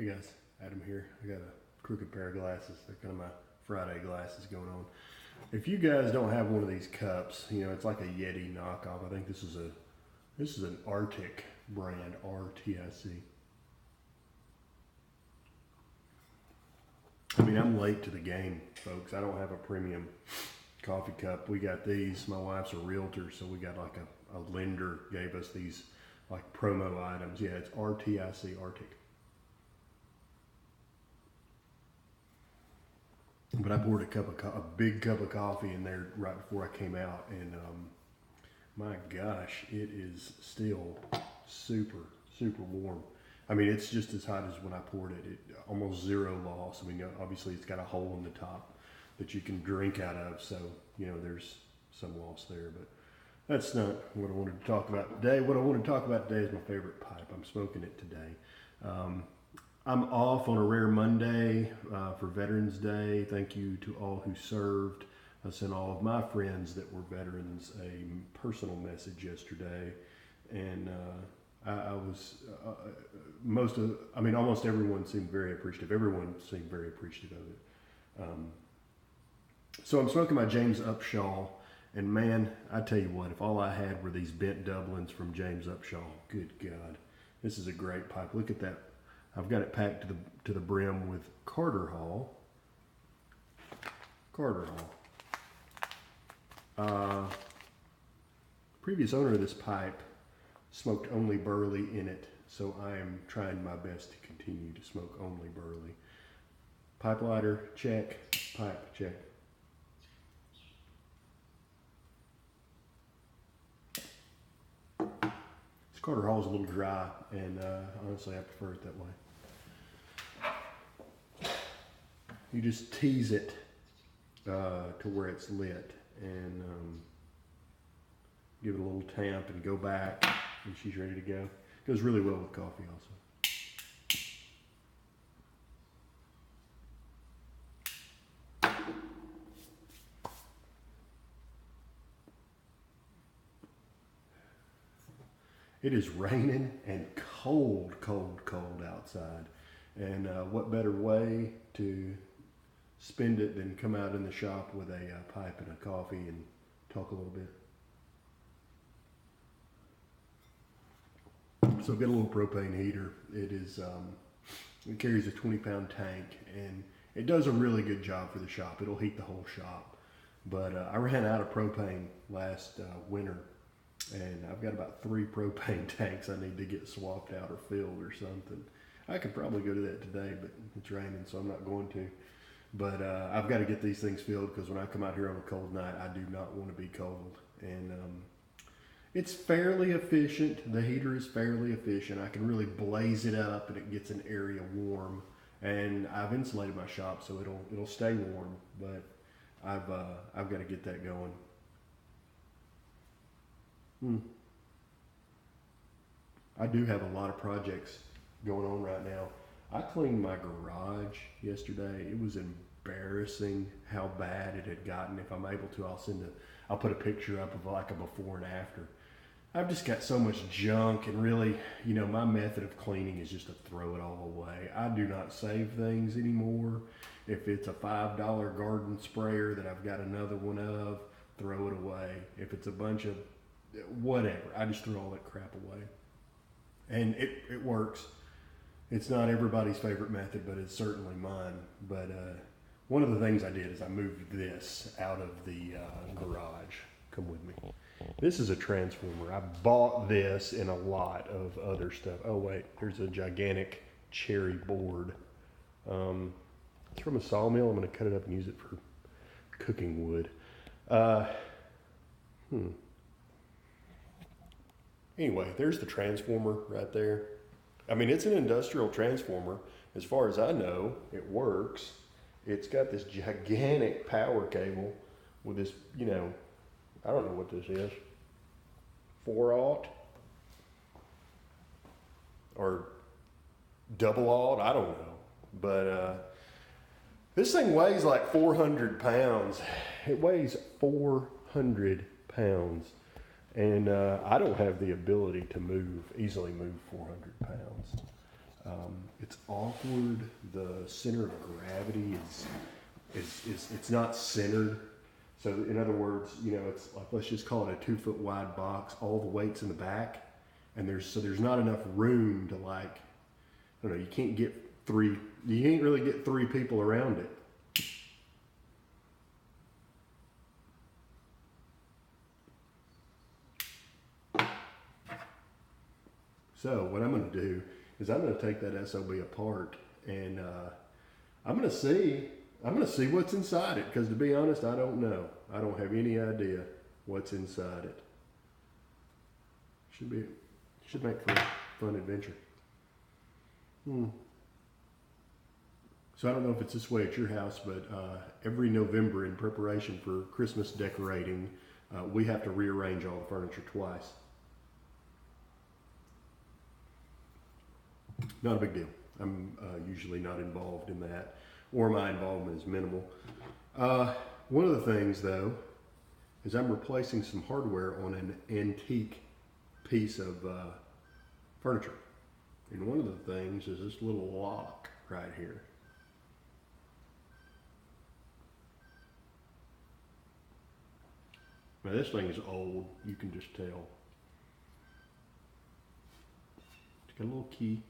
Hey guys, Adam here. I got a crooked pair of glasses. They're kind of my Friday glasses going on. If you guys don't have one of these cups, you know, it's like a Yeti knockoff. I think this is an Arctic brand, RTIC. I mean, I'm late to the game, folks. I don't have a premium coffee cup. We got these. My wife's a realtor, so we got like a lender gave us these like promo items. Yeah, it's RTIC, Arctic. But I poured a big cup of coffee in there right before I came out, and my gosh, it is still super, super warm. I mean, it's just as hot as when I poured it. Almost zero loss. I mean, obviously it's got a hole in the top that you can drink out of, so you know there's some loss there. But that's not what I wanted to talk about today. What I want to talk about today is my favorite pipe. I'm smoking it today. I'm off on a rare Monday for Veterans Day. Thank you to all who served. I sent all of my friends that were veterans a personal message yesterday, and I was almost everyone seemed very appreciative. Everyone seemed very appreciative of it. So I'm smoking my James Upshaw, and man, I tell you what, if all I had were these bent Dublins from James Upshaw, good God, this is a great pipe. Look at that. I've got it packed to the brim with Carter Hall. Previous owner of this pipe smoked only burley in it, so I am trying my best to continue to smoke only burley. Pipe lighter, check. Pipe, check. This Carter Hall is a little dry, and honestly, I prefer it that way. You just tease it to where it's lit, and give it a little tamp and go back, and she's ready to go. Goes really well with coffee also. It is raining and cold, cold, cold outside. And what better way to spend it than come out in the shop with a pipe and a coffee and talk a little bit. So I've got a little propane heater. It carries a 20-pound tank, and it does a really good job for the shop. It'll heat the whole shop. But I ran out of propane last winter, and I've got about 3 propane tanks I need to get swapped out or filled or something. I could probably go to that today, but it's raining, so I'm not going to. But I've got to get these things filled, because when I come out here on a cold night, I do not want to be cold. And it's fairly efficient. The heater is fairly efficient. I can really blaze it up, and it gets an area warm. And I've insulated my shop, so it'll stay warm. But I've got to get that going. I do have a lot of projects going on right now. I cleaned my garage yesterday. It was embarrassing how bad it had gotten. If I'm able to, I'll put a picture up of like a before and after. I've just got so much junk, and really, you know, my method of cleaning is just to throw it all away. I do not save things anymore. If it's a $5 garden sprayer that I've got another one of, throw it away. If it's a bunch of whatever, I just throw all that crap away. And it works. It's not everybody's favorite method, but it's certainly mine. But one of the things I did is I moved this out of the garage. Come with me. This is a transformer. I bought this in a lot of other stuff. Oh wait, there's a gigantic cherry board. It's from a sawmill. I'm going to cut it up and use it for cooking wood. Anyway, there's the transformer right there. I mean, it's an industrial transformer. As far as I know, it works. It's got this gigantic power cable with this, you know, I don't know what this is. 4-aught? Or double-aught? I don't know. But this thing weighs like 400 pounds. It weighs 400 pounds. And I don't have the ability to easily move 400 pounds. It's awkward. The center of gravity is it's not centered. So in other words, you know, it's like, let's just call it a 2 foot wide box. All the weight's in the back, and there's not enough room to, like, I don't know. You can't really get three people around it. So what I'm going to do is I'm going to take that SOB apart, and I'm going to see what's inside it, because to be honest, I don't know. I don't have any idea what's inside it. Should make for a fun adventure. So I don't know if it's this way at your house, but every November, in preparation for Christmas decorating, we have to rearrange all the furniture twice. Not a big deal. I'm usually not involved in that, or my involvement is minimal. One of the things, though, is I'm replacing some hardware on an antique piece of furniture. And one of the things is this little lock right here. Now this thing is old, you can just tell. It's got a little key.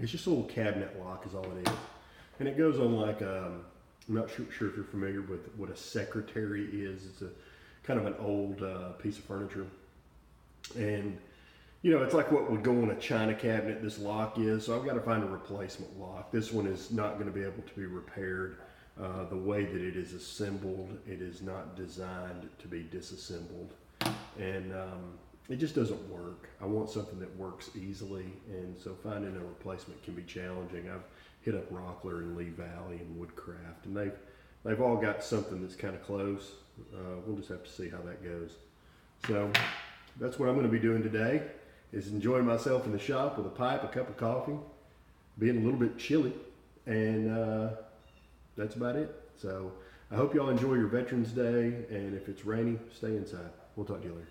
It's just a little cabinet lock is all it is. And it goes on like, I'm not sure if you're familiar with what a secretary is. It's a kind of an old piece of furniture. And, you know, it's like what would go on a china cabinet, this lock is. So I've got to find a replacement lock. This one is not going to be able to be repaired. The way that it is assembled, it is not designed to be disassembled. And it just doesn't work. I want something that works easily, and so finding a replacement can be challenging. I've hit up Rockler and Lee Valley and Woodcraft, and they've all got something that's kind of close. We'll just have to see how that goes. So that's what I'm going to be doing today, is enjoying myself in the shop with a pipe, a cup of coffee, being a little bit chilly, and that's about it. So I hope y'all enjoy your Veterans Day, and if it's rainy, stay inside. We'll talk to you later.